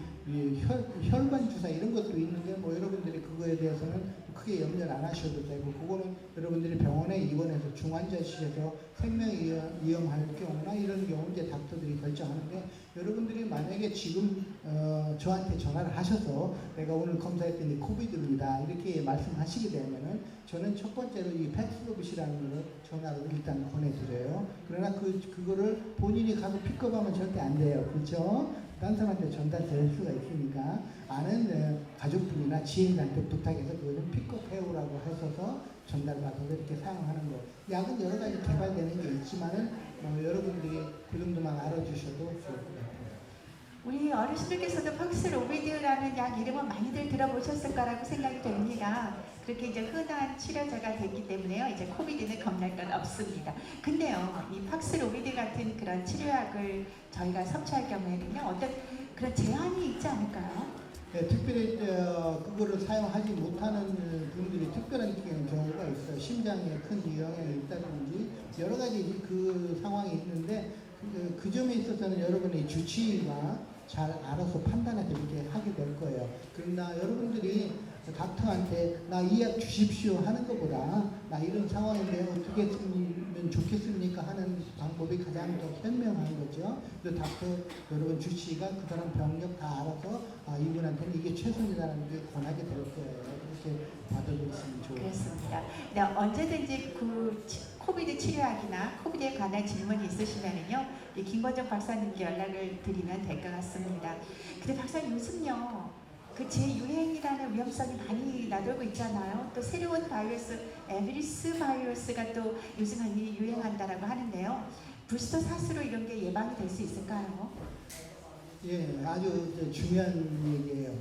혈관 주사 이런 것들이 있는데 뭐 여러분들이 그거에 대해서는 크게 염려를 안 하셔도 되고 그거는 여러분들이 병원에 입원해서 중환자실에서 생명이 위험할 경우나 이런 경우 이제 닥터들이 결정하는데 여러분들이 만약에 지금 저한테 전화를 하셔서 내가 오늘 검사했더니 코비드입니다 이렇게 말씀하시게 되면은 저는 첫 번째로 이 팩슬로빗이라는 걸 전화로 일단 보내드려요. 그러나 그거를 본인이 가서 픽업하면 절대 안 돼요. 그렇죠? 다른 사람한테 전달될 수가 있으니까 아는 가족분이나 지인한테 부탁해서 그거 좀 픽업해오라고 하셔서 전달받아서 이렇게 사용하는 거. 약은 여러 가지 개발되는 게 있지만은 여러분들이 그 정도만 알아주셔도 좋을 것 같아요. 우리 어르신들께서도 팍스로비드라는 약 이름은 많이들 들어보셨을 거라고 생각이 됩니다. 그렇게 이제 흔한 치료제가 됐기 때문에요. 이제 코비드는 겁날 건 없습니다. 근데요, 이 팍스로비드 같은 그런 치료약을 저희가 섭취할 경우에는요, 어떤 그런 제한이 있지 않을까요? 네, 특별히 그거를 사용하지 못하는 분들이 특별한 경우가 있어요. 심장에 큰 영향이 있다든지 여러 가지 그 상황이 있는데 그 점에 있어서는 여러분의 주치의가 잘 알아서 판단해서 이렇게 하게 될 거예요. 그러나 여러분들이 닥터한테 나 이 약 주십시오 하는 것보다 나 이런 상황인데 어떻게 쓰면 좋겠습니까 하는 방법이 가장 더 현명한 거죠. 그래서 닥터 여러분 주치의가 그 사람 병력 다 알아서 이분한테는 이게 최선이라는 게 권하게 될 거예요. 이렇게 받아보시면 좋을 것 그렇습니다. 네, 언제든지 그 코비드 치료약이나 코비드에 관한 질문이 있으시면은요, 이 김건정 박사님께 연락을 드리면 될 것 같습니다. 근데 박사님 요즘요, 그 재유행이라는 위험성이 많이 나돌고 있잖아요. 또 새로운 바이러스, 에비리스 바이러스가 또 요즘 많이 유행한다라고 하는데요. 부스터 샷으로 이런 게 예방이 될 수 있을까요? 예, 아주 중요한 얘기예요.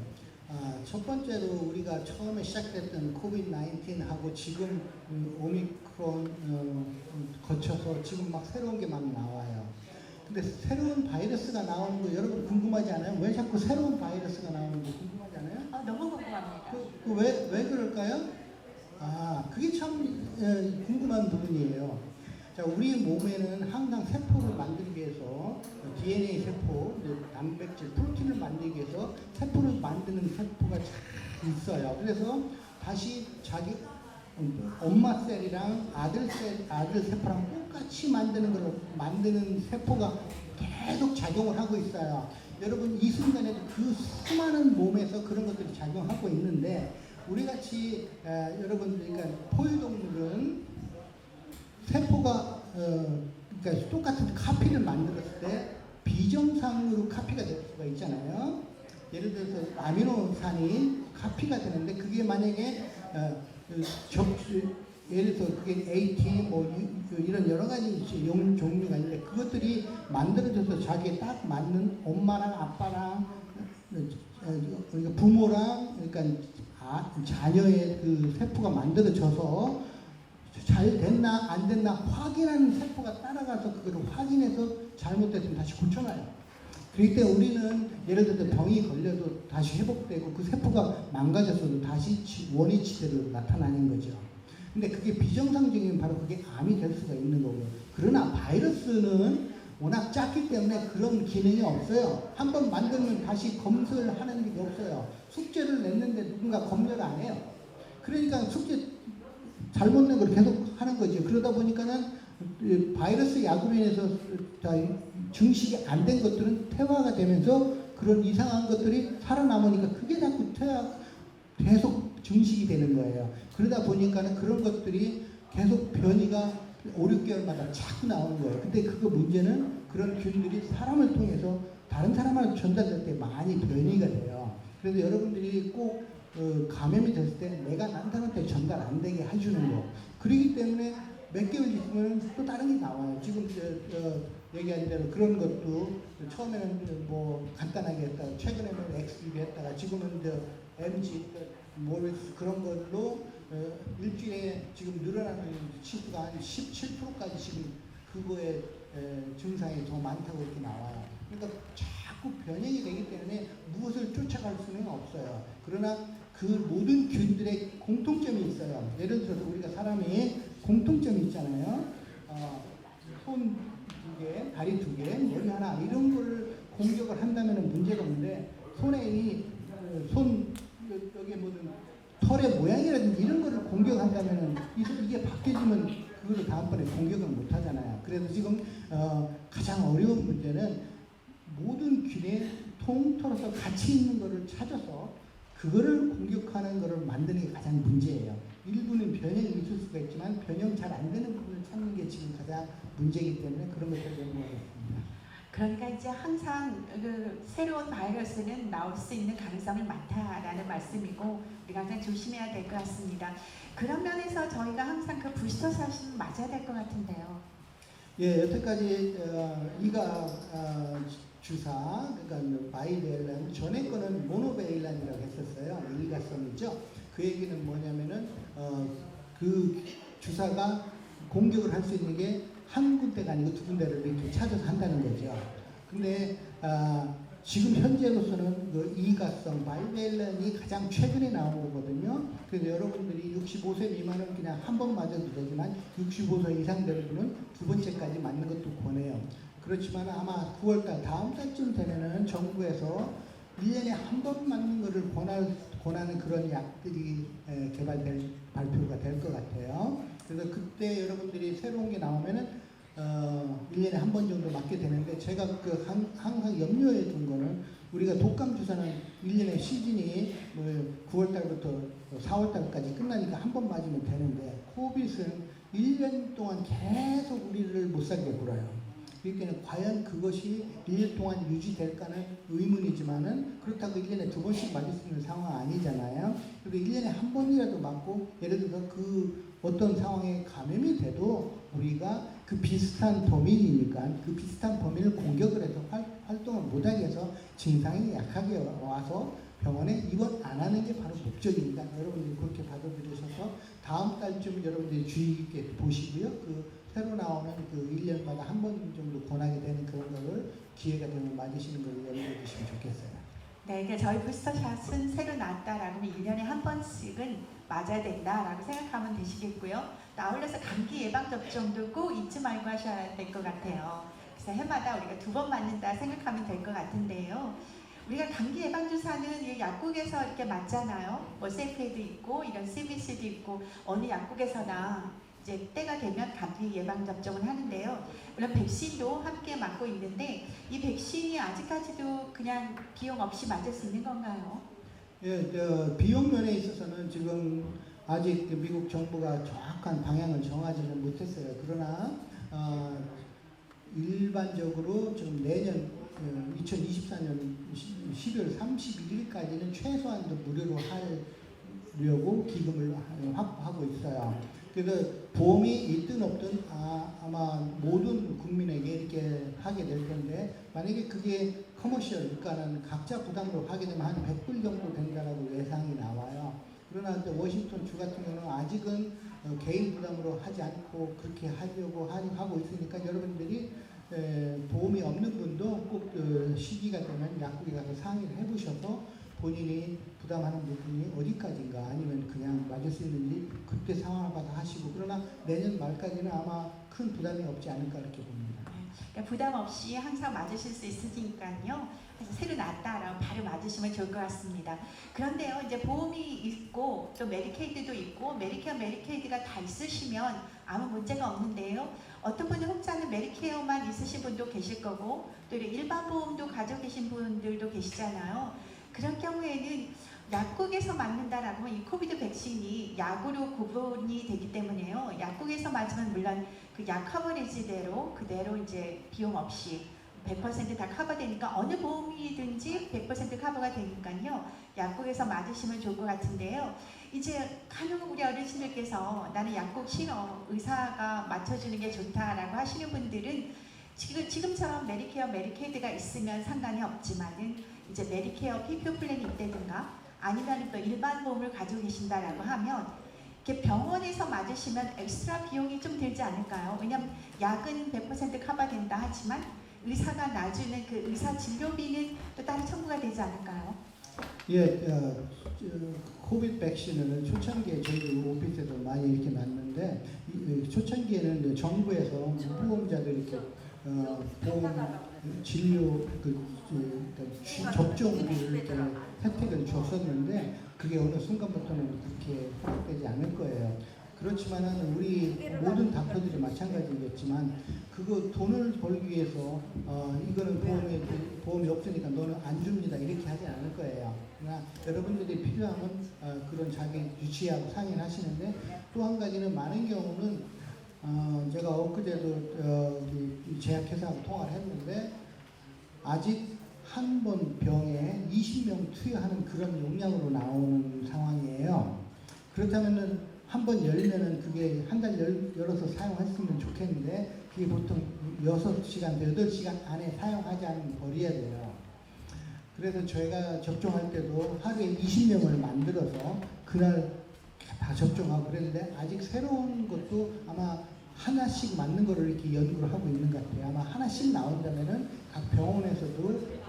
첫 번째로 우리가 처음에 시작됐던 코비드-19하고 지금 오미크론 거쳐서 지금 막 새로운 게 막 나와요. 근데 새로운 바이러스가 나오는 거 여러분 궁금하지 않아요? 왜 자꾸 새로운 바이러스가 나오는지 궁금하지 않아요? 너무 궁금합니다. 왜 그럴까요? 그게 참 궁금한 부분이에요. 자, 우리 몸에는 항상 세포를 만들기 위해서 DNA 세포, 단백질, 프로틴을 만들기 위해서 세포를 만드는 세포가 잘 있어요. 그래서 다시 자기 엄마 셀이랑 아들 세포랑 똑같이 만드는 세포가 계속 작용을 하고 있어요. 여러분 이 순간에도 그 수많은 몸에서 그런 것들이 작용하고 있는데 우리 같이 여러분 그러니까 포유동물은 세포가 그러니까 똑같은 카피를 만들었을 때 비정상으로 카피가 될 수가 있잖아요. 예를 들어서 아미노산이 카피가 되는데 그게 만약에 예를 들어서 그게 AT 이런 여러 가지 종류가 있는데 그것들이 만들어져서 자기에 딱 맞는 엄마랑 아빠랑 그러니까 부모랑 그러니까 자녀의 그 세포가 만들어져서 잘 됐나 안 됐나 확인하는 세포가 따라가서 그거를 확인해서 잘못됐으면 다시 고쳐놔요. 그렇기 때문에 우리는 예를 들어 병이 걸려도 다시 회복되고 그 세포가 망가졌어도 다시 원위치대로 나타나는 거죠. 근데 그게 비정상적이면 바로 그게 암이 될 수가 있는 거고요. 그러나 바이러스는 워낙 작기 때문에 그런 기능이 없어요. 한번 만들면 다시 검사를 하는 게 없어요. 숙제를 냈는데 누군가 검열을 안 해요. 그러니까 숙제 잘못 낸 걸 계속 하는 거죠. 그러다 보니까는 바이러스 야구면에서 증식이 안 된 것들은 퇴화가 되면서 그런 이상한 것들이 살아남으니까 그게 자꾸 계속 증식이 되는 거예요. 그러다 보니까는 그런 것들이 계속 변이가 5, 6개월마다 자꾸 나오는 거예요. 근데 그거 문제는 그런 균들이 사람을 통해서 다른 사람한테 전달될 때 많이 변이가 돼요. 그래서 여러분들이 꼭 감염이 됐을 때 내가 난 사람한테 전달 안 되게 해주는 거. 그렇기 때문에 몇 개월 있으면 또 다른 게 나와요. 지금 얘기한 대로 그런 것도 처음에는 뭐 간단하게 했다가 최근에는 XBB 했다가 지금은 MG, 모르스 그런 걸로 일주일에 지금 늘어나는 치수가 한 17%까지 지금 그거의 증상이 더 많다고 이렇게 나와요. 그러니까 자꾸 변형이 되기 때문에 무엇을 쫓아갈 수는 없어요. 그러나 그 모든 균들의 공통점이 있어요. 예를 들어서 우리가 사람이 공통점이 있잖아요. 손 2개, 다리 2개, 머리 하나 이런 거를 공격을 한다면 문제가 없는데 손에 손 여기 뭐든 털의 모양이라든지 이런 거를 공격한다면 이게 바뀌어지면 그거를 다음번에 공격을 못 하잖아요. 그래서 지금 가장 어려운 문제는 모든 균에 통틀어서 같이 있는 거를 찾아서 그거를 공격하는 거를 만드는 게 가장 문제예요. 일부는 변형이 있을 수가 있지만 변형 잘 안 되는 부분을 찾는 게 지금 가장 문제이기 때문에 그런 것들을 연구하겠습니다. 그러니까 이제 항상 그 새로운 바이러스는 나올 수 있는 가능성이 많다라는 말씀이고 우리가 항상 조심해야 될 것 같습니다. 그런 면에서 저희가 항상 그 부스터 샷은 맞아야 될 것 같은데요. 예, 여태까지 이가 주사, 그러니까 바이베일란 전에 거는 모노베일란이라고 했었어요. 일가성이죠. 그 얘기는 뭐냐면은 그 주사가 공격을 할 수 있는 게 한 군데가 아니고 두 군데를 이렇게 찾아서 한다는 거죠. 근데 지금 현재로서는 그 이가성 바이베일란이 가장 최근에 나온 거거든요. 그래서 여러분들이 65세 미만은 그냥 한 번 맞아도 되지만 65세 이상 되는 분은 두 번째까지 맞는 것도 권해요. 그렇지만 아마 9월달 다음 달쯤 되면은 정부에서 1년에 한 번 맞는 거를 권하는 그런 약들이 발표가 될 것 같아요. 그래서 그때 여러분들이 새로운 게 나오면은 1년에 한 번 정도 맞게 되는데 제가 항상 염려해 둔 거는 우리가 독감 주사는 1년에 시즌이 9월 달부터 4월 달까지 끝나니까 한 번 맞으면 되는데 코빗은 1년 동안 계속 우리를 못 살게 굴어요. 그렇기 때문에 과연 그것이 1년 동안 유지될까는 의문이지만은 그렇다고 1년에 두 번씩 맞을 수 있는 상황 아니잖아요. 그래서 1년에 한 번이라도 맞고 예를 들어서 그 어떤 상황에 감염이 돼도 우리가 그 비슷한 범인이니까 그 비슷한 범인을 공격을 해서 활동을 못하게 해서 증상이 약하게 와서 병원에 입원 안 하는 게 바로 목적입니다. 여러분들이 그렇게 받아들이셔서 다음 달쯤 여러분들이 주의 깊게 보시고요. 그 새로 나오는 그 1년마다 한 번 정도 권하게 되는 그런 거를 기회가 되면 맞으시는 걸 염두에 두시면 좋겠어요. 네, 그러니까 저희 부스터샷은 새로 나왔다라고 하면 1년에 한 번씩은 맞아야 된다라고 생각하면 되시겠고요. 또 아울러서 감기 예방 접종도 꼭 잊지 말고 하셔야 될 것 같아요. 그래서 해마다 우리가 2번 맞는다 생각하면 될 것 같은데요. 우리가 감기 예방 주사는 약국에서 이렇게 맞잖아요. 뭐 세프에도 있고 이런 CBC도 있고 어느 약국에서나 이제 때가 되면 감기 예방 접종을 하는데요. 물론 백신도 함께 맞고 있는데 이 백신이 아직까지도 그냥 비용 없이 맞을 수 있는 건가요? 예, 비용 면에 있어서는 지금 아직 미국 정부가 정확한 방향을 정하지는 못했어요. 그러나 일반적으로 지금 내년 2024년 12월 31일까지는 최소한도 무료로 하려고 기금을 확보하고 있어요. 그래서 보험이 있든 없든 아마 모든 국민에게 이렇게 하게 될 텐데 만약에 그게 커머셜 그러니까는 각자 부담으로 하게 되면 한 100불 정도 된다라고 예상이 나와요. 그러나 이제 워싱턴 주 같은 경우는 아직은 개인 부담으로 하지 않고 그렇게 하려고 하고 있으니까 여러분들이 보험이 없는 분도 꼭 시기가 되면 약국에 가서 상의를 해보셔서 본인이 부담하는 부분이 어디까지인가 아니면 그냥 맞을 수 있는지 그때 상황을 봐서 하시고 그러나 내년 말까지는 아마 큰 부담이 없지 않을까 이렇게 봅니다. 그러니까 부담 없이 항상 맞으실 수 있으니까요. 그래서 새로 났다라고 바로 맞으시면 좋을 것 같습니다. 그런데요, 이제 보험이 있고 또 메디케이드도 있고 메디케어, 메디케이드가 다 있으시면 아무 문제가 없는데요. 어떤 분은 혹자는 메디케어만 있으신 분도 계실 거고 또 일반 보험도 가지고 계신 분들도 계시잖아요. 그런 경우에는 약국에서 맞는다라고 하면 이 코비드 백신이 약으로 구분이 되기 때문에요. 약국에서 맞으면 물론 그 약 커버리지대로 그대로 이제 비용 없이 100% 다 커버되니까 어느 보험이든지 100% 커버가 되니까요. 약국에서 맞으시면 좋을 것 같은데요. 이제 간혹 우리 어르신들께서 나는 약국 싫어, 의사가 맞춰주는 게 좋다라고 하시는 분들은 지금처럼 메디케어, 메디케이드가 있으면 상관이 없지만은 이제 메디케어 PPO 플랜이 있다든가 아니면 또 일반 보험을 가지고 계신다라고 하면 이렇게 병원에서 맞으시면 엑스트라 비용이 좀 들지 않을까요? 왜냐하면 약은 100% 커버된다 하지만 의사가 놔주는 그 의사 진료비는 또 따로 청구가 되지 않을까요? 예, 코비드 백신을 초창기에 저희 오피스에도 많이 이렇게 맞는데 초창기에는 이제 정부에서 무보험자들 이렇게 보험 진료 접종을 이렇게 혜택을 줬었는데 그게 어느 순간부터는 그렇게 허락되지 않을 거예요. 그렇지만은 우리 모든 닥터들이 마찬가지겠지만 그거 돈을 벌기 위해서 이거는 보험이 없으니까 너는 안 줍니다 이렇게 하지 않을 거예요. 그러나 여러분들이 필요하면 그런 자기 유치하고 상의를 하시는데 또 한 가지는 많은 경우는 제가 엊그제도 제약회사하고 통화를 했는데 아직 한 번 병에 20명 투여하는 그런 용량으로 나오는 상황이에요. 그렇다면은 한 번 열면은 그게 한 달 열어서 사용했으면 좋겠는데 그게 보통 6시간, 8시간 안에 사용하지 않으면 버려야 돼요. 그래서 저희가 접종할 때도 하루에 20명을 만들어서 그날 다 접종하고 그랬는데 아직 새로운 것도 아마 하나씩 맞는 거를 이렇게 연구를 하고 있는 것 같아요. 아마 하나씩 나온다면은 각 병원에서도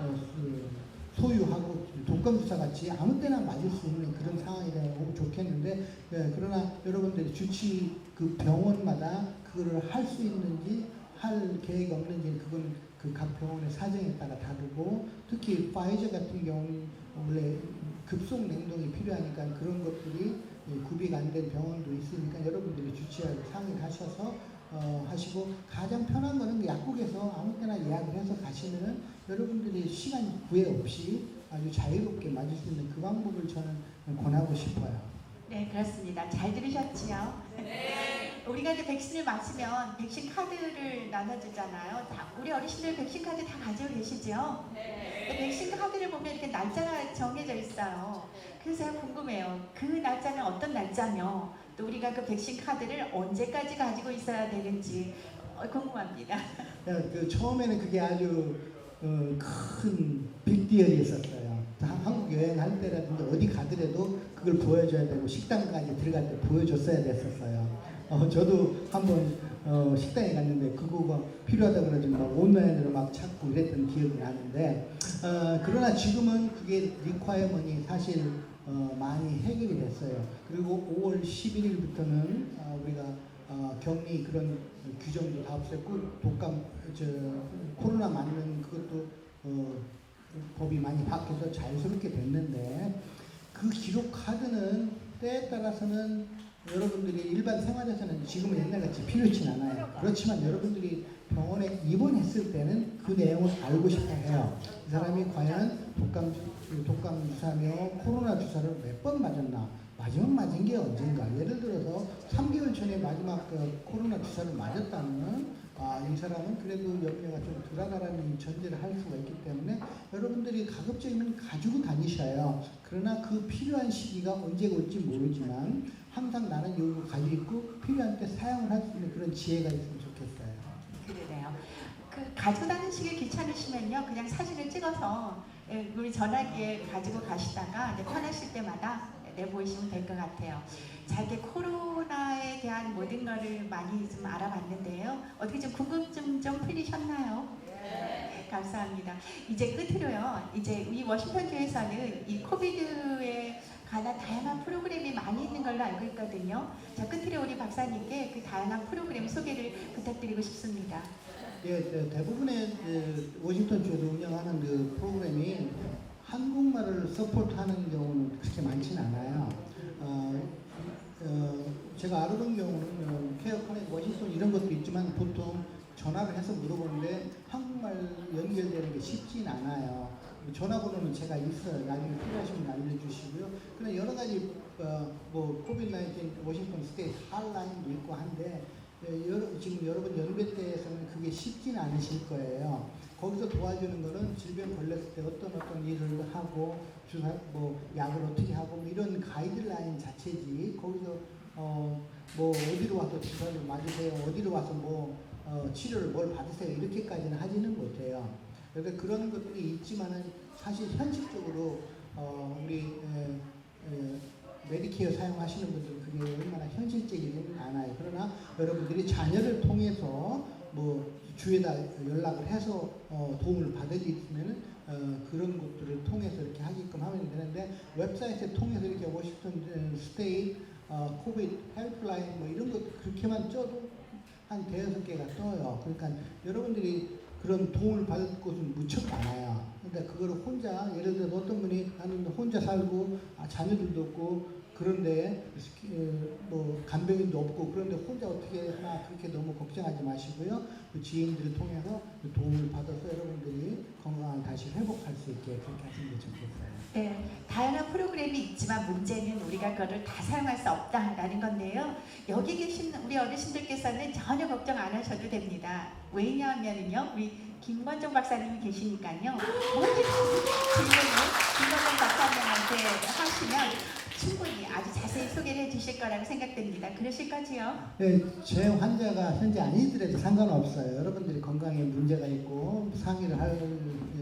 소유하고 독감주사 같이 아무 때나 맞을 수 있는 그런 상황이 되면 좋겠는데 그러나 여러분들이 주치 그 병원마다 그거를 할 수 있는지 할 계획이 없는지 그건 그 각 병원의 사정에 따라 다르고 특히 파이저 같은 경우는 원래 급속 냉동이 필요하니까 그런 것들이 구비가 안 된 병원도 있으니까 여러분들이 주치하고 상의를 하셔서 하시고 가장 편한 거는 약국에서 아무 때나 예약을 해서 가시면은 여러분들이 시간 구애 없이 아주 자유롭게 맞을 수 있는 그 방법을 저는 권하고 싶어요. 네, 그렇습니다. 잘 들으셨지요? 네. 우리가 이제 백신을 맞으면 백신 카드를 나눠주잖아요. 우리 어르신들 백신 카드 다 가지고 계시죠? 네. 백신 카드를 보면 이렇게 날짜가 정해져 있어요. 그래서 제가 궁금해요. 그 날짜는 어떤 날짜며 또 우리가 그 백신 카드를 언제까지 가지고 있어야 되는지 궁금합니다. 그 처음에는 그게 아주 큰 빅디얼이었어요. 한국 여행할 때라든지 어디 가더라도 그걸 보여줘야 되고 식당까지 들어갈 때 보여줬어야 됐었어요. 저도 한번 식당에 갔는데 그거가 필요하다 그래가지고 막 온라인으로 막 찾고 이랬던 기억이 나는데 그러나 지금은 그게 리콰이어먼이 사실 많이 해결이 됐어요. 그리고 5월 11일부터는 우리가 격리 그런 규정도 다 없앴고 독감 코로나 맞는 그것도 법이 많이 바뀌어서 자연스럽게 됐는데 그 기록 카드는 때에 따라서는 여러분들이 일반 생활에서는 지금은 옛날같이 필요치 않아요. 그렇지만 여러분들이 병원에 입원했을 때는 그 내용을 알고 싶어 해요. 이 사람이 과연 독감 주사며 코로나 주사를 몇 번 맞았나? 마지막 맞은 게 언젠가? 예를 들어서 3개월 전에 마지막 코로나 주사를 맞았다면 이 사람은 그래도 염려가 좀 덜하다라는 전제를 할 수가 있기 때문에 여러분들이 가급적이면 가지고 다니셔요. 그러나 그 필요한 시기가 언제 올지 모르지만 항상 나는 이거 가지고 있고 필요한 때 사용을 할 수 있는 그런 지혜가 있으면 좋겠어요. 그러네요. 그 가지고 다니시기 귀찮으시면요, 그냥 사진을 찍어서 우리 전화기에 가지고 가시다가 이제 편하실 때마다 내보이시면 될 것 같아요. 자, 이렇게 코로나에 대한 대한 모든 거를 많이 좀 알아봤는데요. 어떻게 좀 궁금증 좀 풀리셨나요? 네. 감사합니다. 이제 끝으로요. 이제 우리 워싱턴주에서는 이 코비드에 관한 다양한 프로그램이 많이 있는 걸로 알고 있거든요. 자, 끝으로 우리 박사님께 그 다양한 프로그램 소개를 부탁드리고 싶습니다. 예, 대부분의 워싱턴주에서 운영하는 그 프로그램이 한국말을 서포트하는 경우는 그렇게 많지는 않아요. 제가 알아본 경우는 케어 커넥트 워싱턴 이런 것도 있지만 보통 전화를 해서 물어보는데 한국말 연결되는 게 쉽진 않아요. 전화번호는 제가 있어요. 나중에 필요하시면 알려주시고요. 그런 여러 가지 뭐 코비드-19 워싱턴 스테이트 핫라인도 있고 한데 지금 여러분 연배대에서는 그게 쉽진 않으실 거예요. 거기서 도와주는 거는 질병 걸렸을 때 어떤 일을 하고 주사 뭐 약을 어떻게 하고 뭐 이런 가이드라인 자체지 거기서 뭐 어디로 와서 주사를 맞으세요, 어디로 와서 뭐 치료를 뭘 받으세요 이렇게까지는 하지는 못해요. 그러니까 그런 것들이 있지만은 사실 현실적으로 우리 메디케어 사용하시는 분들은 그게 얼마나 현실적이지는 않아요. 그러나 여러분들이 자녀를 통해서 뭐 주에다 연락을 해서 도움을 받을 일 있으면은 그런 것들을 통해서 이렇게 하게끔 하면 되는데 웹사이트에 통해서 이렇게 워싱턴 스테이트 코비드 헬프라인 뭐 이런 것 그렇게만 써도 한 대여섯 개가 떠요. 그러니까 여러분들이 그런 도움을 받을 곳은 무척 많아요. 그러니까 그거를 혼자 예를 들어 어떤 분이 나는 혼자 살고 자녀들도 없고 그런데 뭐 간병인도 없고 그런데 혼자 어떻게 하나 그렇게 너무 걱정하지 마시고요. 그 지인들을 통해서 그 도움을 받아서 여러분들이 건강을 다시 회복할 수 있게 그렇게 하시는 게 좋겠어요. 네, 다양한 프로그램이 있지만 문제는 우리가 그거를 다 사용할 수 없다라는 건데요. 여기 계신 우리 어르신들께서는 전혀 걱정 안 하셔도 됩니다. 왜냐하면요, 우리 김건정 박사님이 계시니까요. 모든 질문을 김건정 박사님한테 하시면 충분히 아주 자세히 소개를 해주실 거라고 생각됩니다. 그러실 거지요? 네, 제 환자가 현재 아니더라도 상관없어요. 여러분들이 건강에 문제가 있고 상의를 할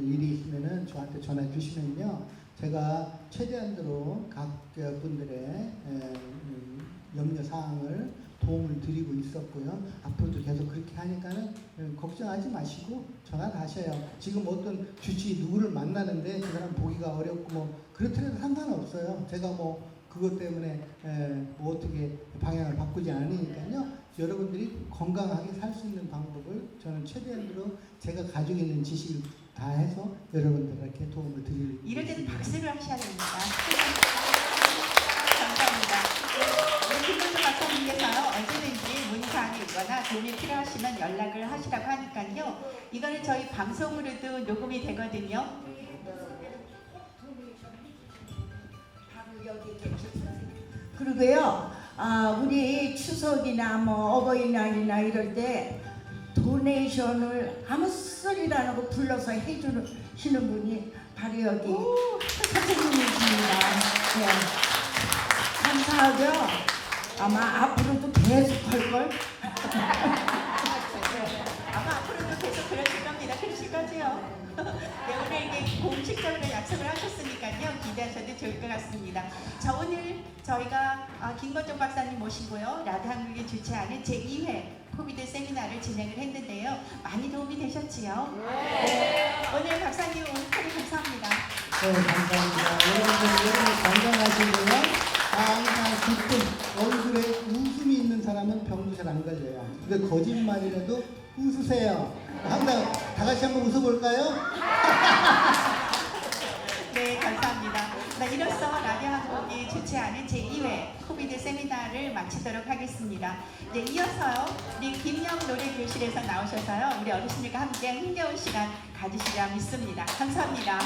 일이 있으면은 저한테 전화 주시면요. 제가 최대한대로 각 분들의 염려 사항을 도움을 드리고 있었고요. 앞으로도 계속 그렇게 하니까는 걱정하지 마시고 전화를 하셔요. 지금 어떤 주치 누구를 만나는데 그 사람 보기가 어렵고 뭐 그렇더라도 상관없어요. 제가 뭐 그것 때문에 뭐 어떻게 방향을 바꾸지 않으니까요. 여러분들이 건강하게 살 수 있는 방법을 저는 최대한으로 제가 가지고 있는 지식을 다 해서 여러분들에게 도움을 드리고 이럴 때는 있습니다. 박수를 하셔야 됩니다. 감사합니다. 우리 김건정 박사님께서 언제든지 문의사항이 있거나 도움이 필요하시면 연락을 하시라고 하니까요. 이거는 저희 방송으로도 녹음이 되거든요. 그리고요, 우리 추석이나 뭐 어버이날이나 이럴 때 도네이션을 아무 소리도 안 하고 불러서 해주시는 분이 바로 여기 선생님이십니다. 네. 감사하죠? 아마 앞으로도 계속 할걸? 아마 앞으로도 계속 그러실 겁니다. 그러실 거지요? 네, 오늘 이게 공식적으로 약속을 하셨으니까요. 기대하셔도 좋을 것 같습니다. 자, 오늘 저희가 김건정 박사님 모시고요. 라드 한국이 주최하는 제2회 코비드 세미나를 진행을 했는데요. 많이 도움이 되셨지요? 네. 오늘 박사님 오늘 très 감사합니다. 네, 감사합니다. 여러분들 건강하시고요. 항상 기쁨, 얼굴에 웃음이 있는 사람은 병도 잘 안 걸려요. 근데 거짓말이라도 웃으세요. 항상 다 같이 한번 웃어볼까요? 네, 감사합니다. 네, 이로써 라디오 한국이 주최하는 제2회 코비드 세미나를 마치도록 하겠습니다. 네, 이어서요, 우리 김영 노래교실에서 나오셔서요, 우리 어르신들과 함께 흥겨운 시간 가지시리라 믿습니다. 감사합니다.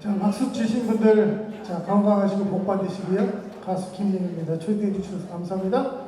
자, 박수 주신 분들, 자, 건강하시고 복 받으시고요. 가수 김민입니다. 초대해 주셔서 감사합니다.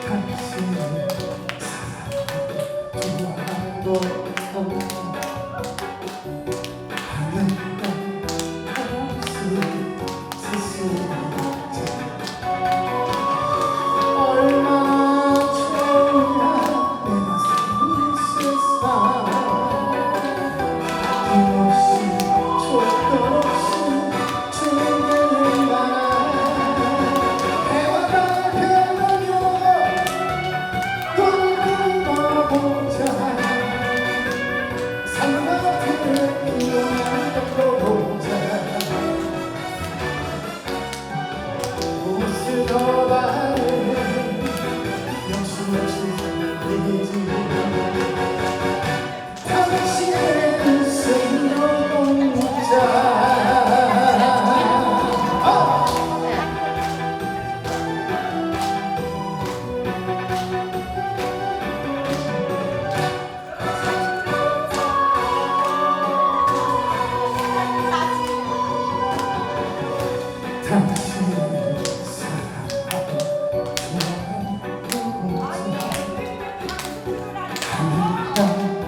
박수 치면서 공장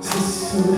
스스로